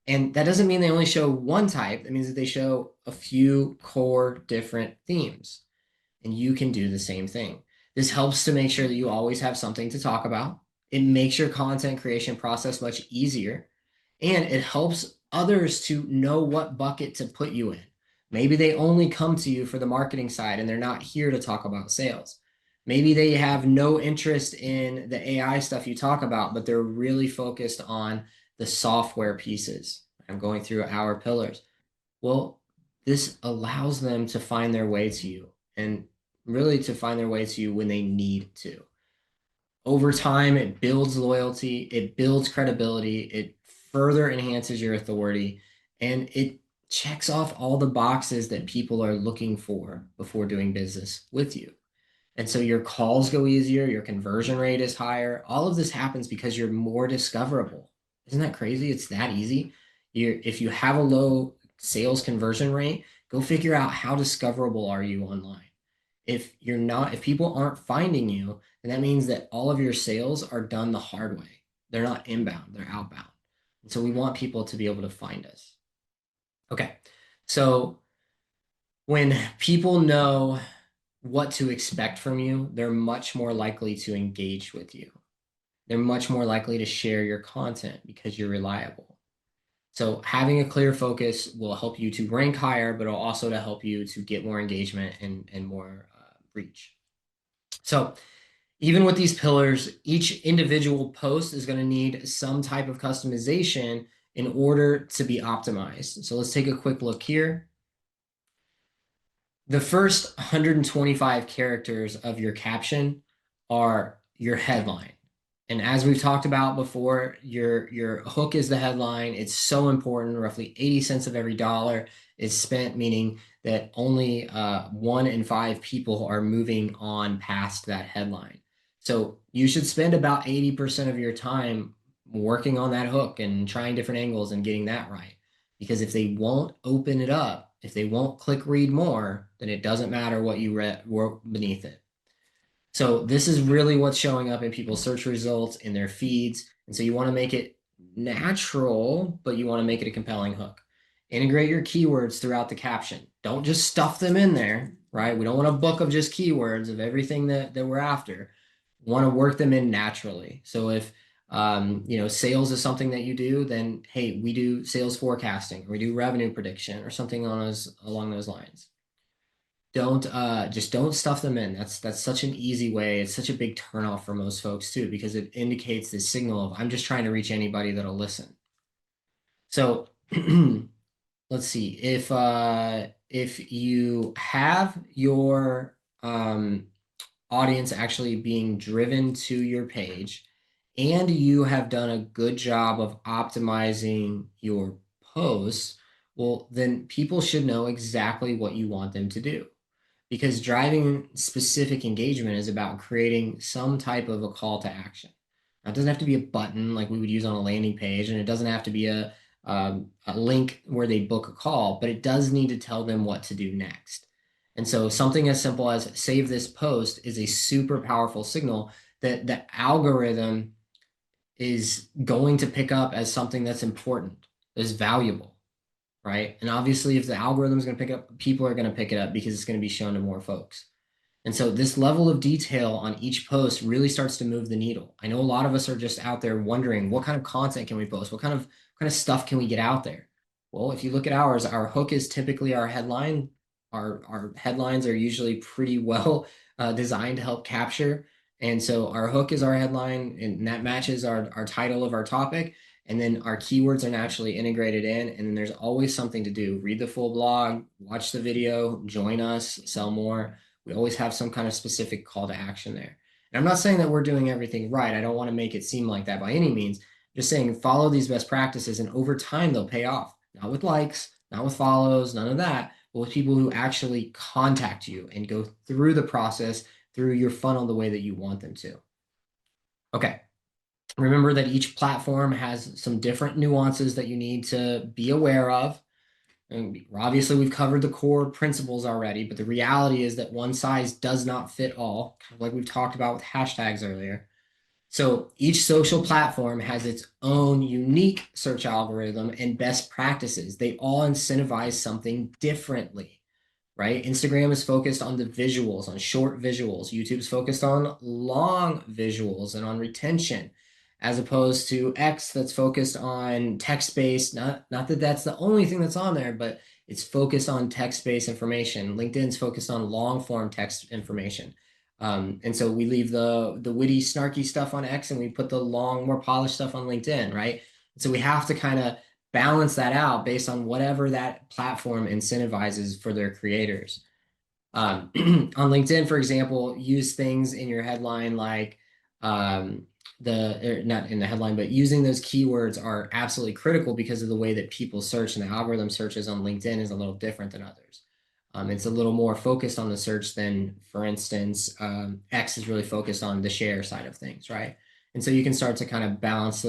And that doesn't mean they only show one type. That means that they show a few core different themes. And you can do the same thing. This helps to make sure that you always have something to talk about. It makes your content creation process much easier. And it helps others to know what bucket to put you in. Maybe they only come to you for the marketing side and they're not here to talk about sales. Maybe they have no interest in the AI stuff you talk about, but they're really focused on the software pieces. I'm going through our pillars. Well, this allows them to find their way to you, and really to find their way to you when they need to. over time, it builds loyalty, it builds credibility, it further enhances your authority, and it checks off all the boxes that people are looking for before doing business with you. And so your calls go easier, your conversion rate is higher. All of this happens because you're more discoverable. Isn't that crazy? It's that easy. If you have a low sales conversion rate, go figure out how discoverable are you online. If people aren't finding you, then that means that all of your sales are done the hard way. They're not inbound, they're outbound. And so we want people to be able to find us. Okay. So when people know what to expect from you, they're much more likely to engage with you. They're much more likely to share your content because you're reliable. So having a clear focus will help you to rank higher, but it'll also to help you to get more engagement and more reach. So even with these pillars, each individual post is going to need some type of customization in order to be optimized. So let's take a quick look here. The first 125 characters of your caption are your headline. And as we've talked about before, your hook is the headline. It's so important. Roughly 80 cents of every dollar is spent, meaning that only 1 in 5 people are moving on past that headline. So you should spend about 80% of your time working on that hook and trying different angles and getting that right. Because if they won't open it up, if they won't click read more, then it doesn't matter what you wrote beneath it. So this is really what's showing up in people's search results, in their feeds. And so you want to make it natural, but you want to make it a compelling hook. Integrate your keywords throughout the caption. Don't just stuff them in there, right? We don't want a book of just keywords of everything that we're after. We want to work them in naturally. So if sales is something that you do, then hey, we do sales forecasting, or we do revenue prediction, or something along those lines. Don't stuff them in. That's such an easy way. It's such a big turnoff for most folks too, because it indicates this signal of I'm just trying to reach anybody that'll listen. So let's see if you have your audience actually being driven to your page, and you have done a good job of optimizing your posts, well, then people should know exactly what you want them to do. Because driving specific engagement is about creating some type of a call to action. Now, it doesn't have to be a button like we would use on a landing page, and it doesn't have to be a link where they book a call, but it does need to tell them what to do next. And so something as simple as save this post is a super powerful signal that the algorithm is going to pick up as something that's important, that's valuable, right? And obviously, if the algorithm is going to pick up, people are going to pick it up because it's going to be shown to more folks. And so this level of detail on each post really starts to move the needle. I know a lot of us are just out there wondering, what kind of content can we post? What kind of stuff can we get out there? Well, if you look at ours, our hook is typically our headline. Our headlines are usually pretty well designed to help capture. And so our hook is our headline, and that matches our title of our topic. And then our keywords are naturally integrated in. And then there's always something to do. Read the full blog, watch the video, join us, sell more. We always have some kind of specific call to action there. And I'm not saying that we're doing everything right. I don't want to make it seem like that by any means. Just saying follow these best practices, and over time they'll pay off. Not with likes, not with follows, none of that, but with people who actually contact you and go through the process, through your funnel the way that you want them to. Okay. Remember that each platform has some different nuances that you need to be aware of. And obviously, we've covered the core principles already, but the reality is that one size does not fit all, kind of like we've talked about with hashtags earlier. So each social platform has its own unique search algorithm and best practices. They all incentivize something differently, right? Instagram is focused on the visuals, on short visuals. YouTube's focused on long visuals and on retention, as opposed to X that's focused on text-based. Not that that's the only thing that's on there, but it's focused on text-based information. LinkedIn's focused on long-form text information. And so we leave the witty, snarky stuff on X, and we put the long, more polished stuff on LinkedIn, right? So we have to kind of balance that out based on whatever that platform incentivizes for their creators. On LinkedIn, for example, use things in your headline like not in the headline, but using those keywords are absolutely critical because of the way that people search, and the algorithm searches on LinkedIn is a little different than others. It's a little more focused on the search than, for instance, X is really focused on the share side of things, right? And so you can start to kind of balance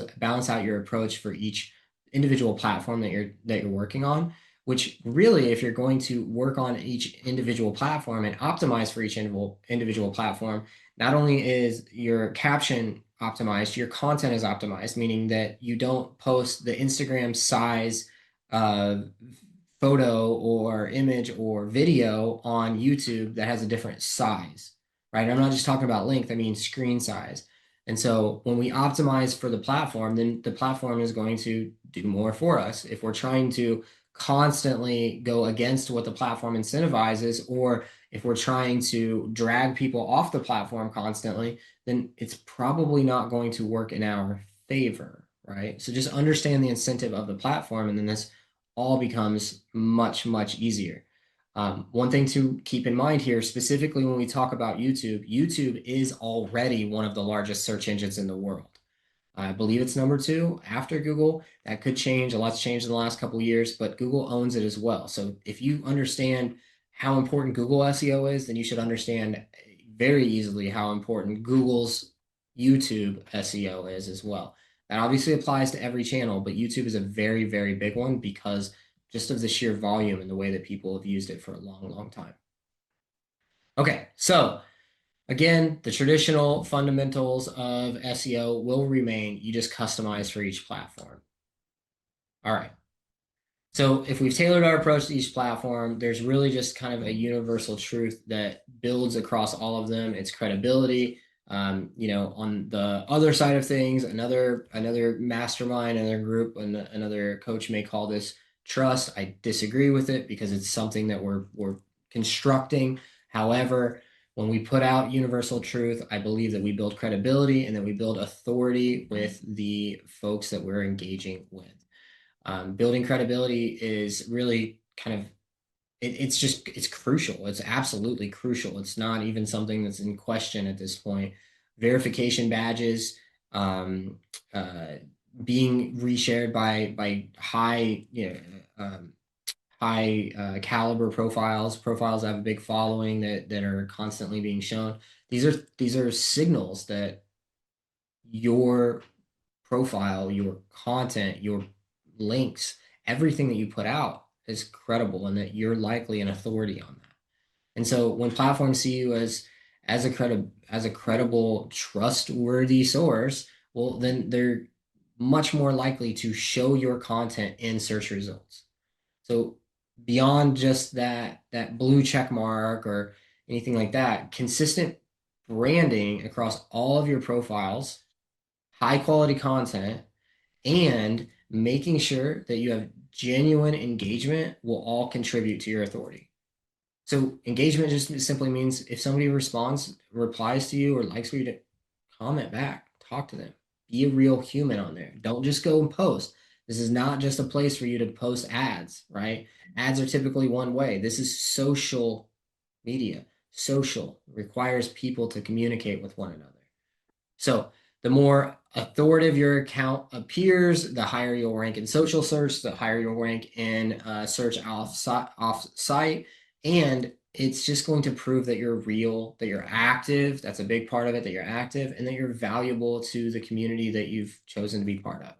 out your approach for each individual platform that you're working on. Which really, if you're going to work on each individual platform and optimize for each individual platform, not only is your caption optimized, your content is optimized, meaning that you don't post the Instagram size photo or image or video on YouTube that has a different size, right? I'm not just talking about length, I mean screen size. And so when we optimize for the platform, then the platform is going to do more for us. If we're trying to constantly go against what the platform incentivizes, or if we're trying to drag people off the platform constantly, then it's probably not going to work in our favor, right? So just understand the incentive of the platform, and then this all becomes much, much easier. One thing to keep in mind here, specifically when we talk about YouTube, YouTube is already one of the largest search engines in the world. I believe it's number 2 after Google. That could change. A lot's changed in the last couple of years, but Google owns it as well. So if you understand how important Google SEO is, then you should understand very easily how important Google's YouTube SEO is as well. That obviously applies to every channel, but YouTube is a very, very big one because just of the sheer volume and the way that people have used it for a long, long time. Okay, so again, the traditional fundamentals of SEO will remain. You just customize for each platform. All right. So if we've tailored our approach to each platform, there's really just kind of a universal truth that builds across all of them. It's credibility. On the other side of things, another mastermind, another group, another coach may call this trust. I disagree with it because it's something that we're constructing. However, when we put out universal truth, I believe that we build credibility and that we build authority with the folks that we're engaging with. Building credibility is really kind of, it's crucial. It's absolutely crucial. It's not even something that's in question at this point. Verification badges, being reshared by high, high caliber profiles that have a big following that are constantly being shown. These are signals that your profile, your content, your links, everything that you put out is credible and that you're likely an authority on that. And so when platforms see you as a credible, trustworthy source, well, then they're much more likely to show your content in search results. So beyond just that blue check mark or anything like that, consistent branding across all of your profiles, high quality content, and making sure that you have genuine engagement will all contribute to your authority. So engagement just simply means if somebody replies to you or likes what you do, comment back, talk to them, be a real human on there. Don't just go and post. This is not just a place for you to post ads, right? Ads are typically one way. This is social media. Social requires people to communicate with one another. So the more authoritative your account appears, the higher you'll rank in social search, the higher you'll rank in search off site, and it's just going to prove that you're real, that you're active. That's a big part of it, that you're active, and that you're valuable to the community that you've chosen to be part of.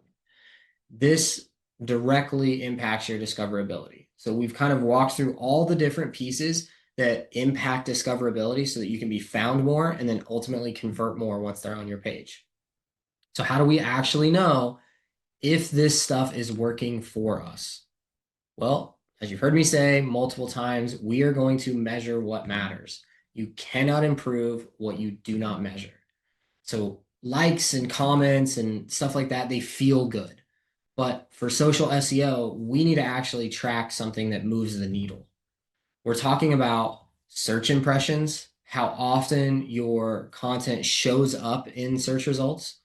This directly impacts your discoverability. So we've kind of walked through all the different pieces that impact discoverability so that you can be found more and then ultimately convert more once they're on your page. So how do we actually know if this stuff is working for us? Well, as you've heard me say multiple times, we are going to measure what matters. You cannot improve what you do not measure. So likes and comments and stuff like that, they feel good. But for social SEO, we need to actually track something that moves the needle. We're talking about search impressions, how often your content shows up in search results.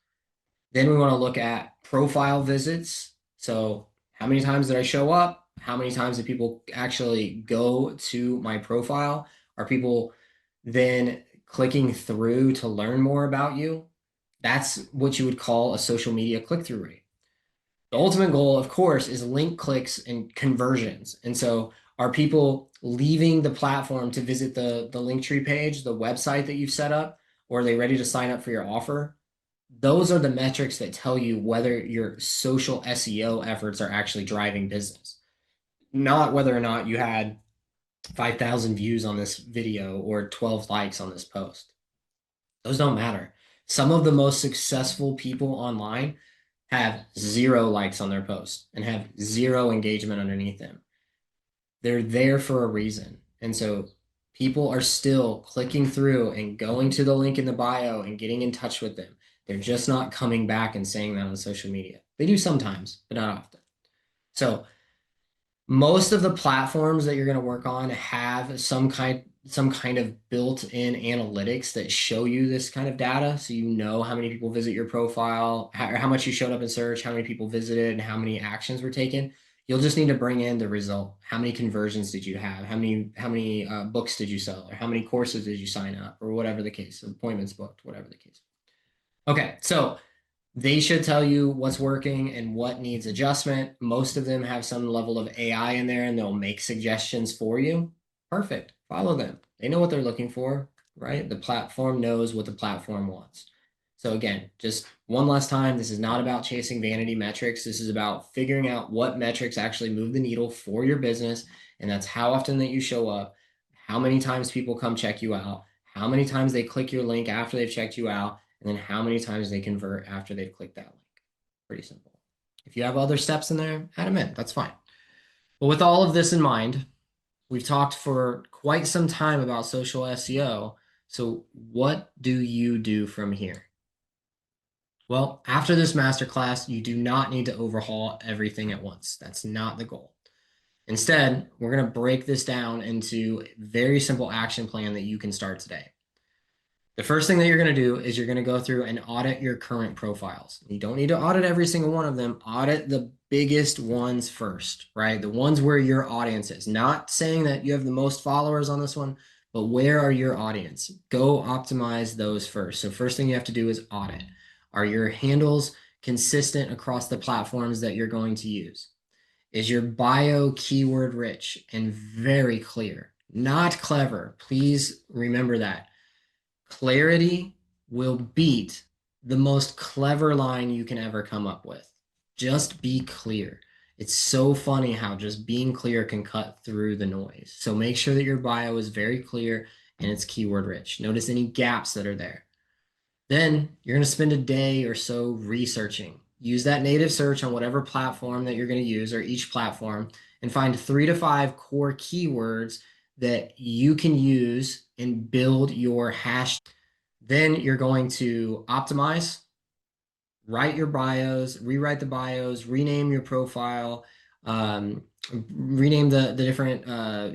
Then we want to look at profile visits. So how many times did I show up? How many times did people actually go to my profile? Are people then clicking through to learn more about you? That's what you would call a social media click-through rate. The ultimate goal, of course, is link clicks and conversions. And so are people leaving the platform to visit the Linktree page, the website that you've set up, or are they ready to sign up for your offer? Those are the metrics that tell you whether your social SEO efforts are actually driving business, not whether or not you had 5,000 views on this video or 12 likes on this post. Those don't matter. Some of the most successful people online have 0 likes on their post and have 0 engagement underneath them. They're there for a reason. And so people are still clicking through and going to the link in the bio and getting in touch with them. They're just not coming back and saying that on social media. They do sometimes, but not often. So most of the platforms that you're going to work on have some kind of built-in analytics that show you this kind of data, so you know how many people visit your profile, how much you showed up in search, how many people visited, and how many actions were taken. You'll just need to bring in the result. How many conversions did you have? How many books did you sell? Or how many courses did you sign up? Or whatever the case, appointments booked, whatever the case. Okay, so they should tell you what's working and what needs adjustment. Most of them have some level of AI in there and they'll make suggestions for you. Perfect. Follow them. They know what they're looking for, right? The platform knows what the platform wants. So again, just one last time, this is not about chasing vanity metrics. This is about figuring out what metrics actually move the needle for your business. And that's how often that you show up, how many times people come check you out, how many times they click your link after they've checked you out, and then how many times they convert after they've clicked that link. Pretty simple. If you have other steps in there, add them in. That's fine. But with all of this in mind, we've talked for quite some time about social SEO. So what do you do from here? Well, after this masterclass, you do not need to overhaul everything at once. That's not the goal. Instead, we're going to break this down into a very simple action plan that you can start today. The first thing that you're going to do is you're going to go through and audit your current profiles. You don't need to audit every single one of them. Audit the biggest ones first, right? The ones where your audience is. Not saying that you have the most followers on this one, but where are your audience? Go optimize those first. So first thing you have to do is audit. Are your handles consistent across the platforms that you're going to use? Is your bio keyword rich and very clear? Not clever. Please remember that. Clarity will beat the most clever line you can ever come up with. Just be clear. It's so funny how just being clear can cut through the noise. So make sure that your bio is very clear and it's keyword rich. Notice any gaps that are there. Then you're going to spend a day or so researching. Use that native search on whatever platform that you're going to use or each platform and find 3 to 5 core keywords that you can use and build your hash. Then you're going to optimize, write your bios, rewrite the bios, rename your profile, rename the different,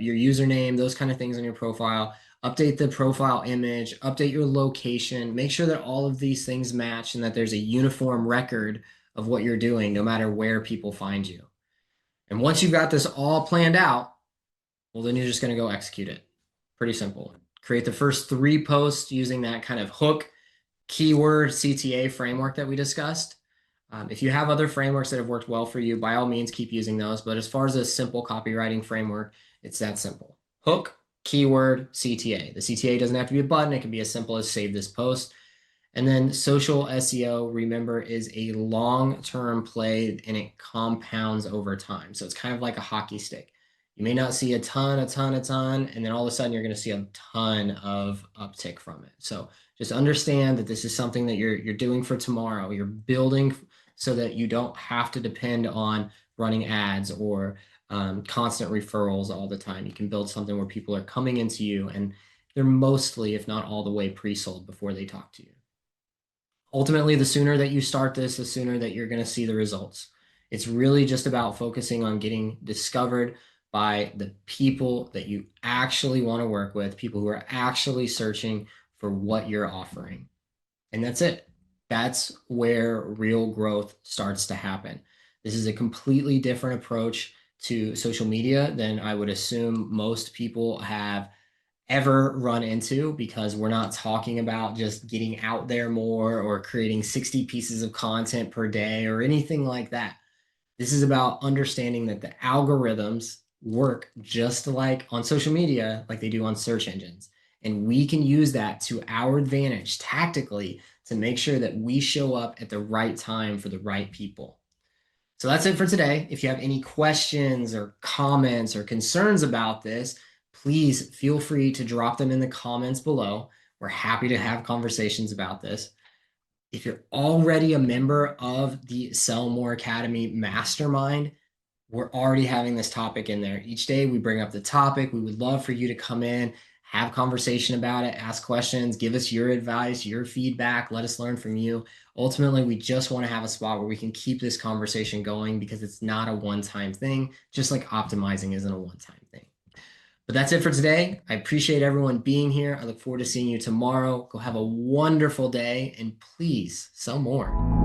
your username, those kind of things on your profile, update the profile image, update your location, make sure that all of these things match and that there's a uniform record of what you're doing, no matter where people find you. And once you've got this all planned out, well, then you're just going to go execute it. Pretty simple. Create the first 3 posts using that kind of hook, keyword, CTA framework that we discussed. If you have other frameworks that have worked well for you, by all means, keep using those. But as far as a simple copywriting framework, it's that simple. Hook, keyword, CTA. The CTA doesn't have to be a button. It can be as simple as save this post. And then social SEO, remember, is a long-term play and it compounds over time. So it's kind of like a hockey stick. You may not see a ton, and then all of a sudden you're going to see a ton of uptick from it. So just understand that this is something that you're doing for tomorrow. You're building so that you don't have to depend on running ads or constant referrals all the time. You can build something where people are coming into you and they're mostly, if not all the way, pre-sold before they talk to you. Ultimately, the sooner that you start this, the sooner that you're going to see the results. It's really just about focusing on getting discovered by the people that you actually want to work with, people who are actually searching for what you're offering. And that's it. That's where real growth starts to happen. This is a completely different approach to social media than I would assume most people have ever run into, because we're not talking about just getting out there more or creating 60 pieces of content per day or anything like that. This is about understanding that the algorithms work just like on social media, like they do on search engines. And we can use that to our advantage tactically to make sure that we show up at the right time for the right people. So that's it for today. If you have any questions or comments or concerns about this, please feel free to drop them in the comments below. We're happy to have conversations about this. If you're already a member of the Sell More Academy Mastermind, we're already having this topic in there. Each day we bring up the topic. We would love for you to come in, have conversation about it, ask questions, give us your advice, your feedback, let us learn from you. Ultimately, we just want to have a spot where we can keep this conversation going, because it's not a one-time thing, just like optimizing isn't a one-time thing. But that's it for today. I appreciate everyone being here. I look forward to seeing you tomorrow. Go have a wonderful day, and please sell more.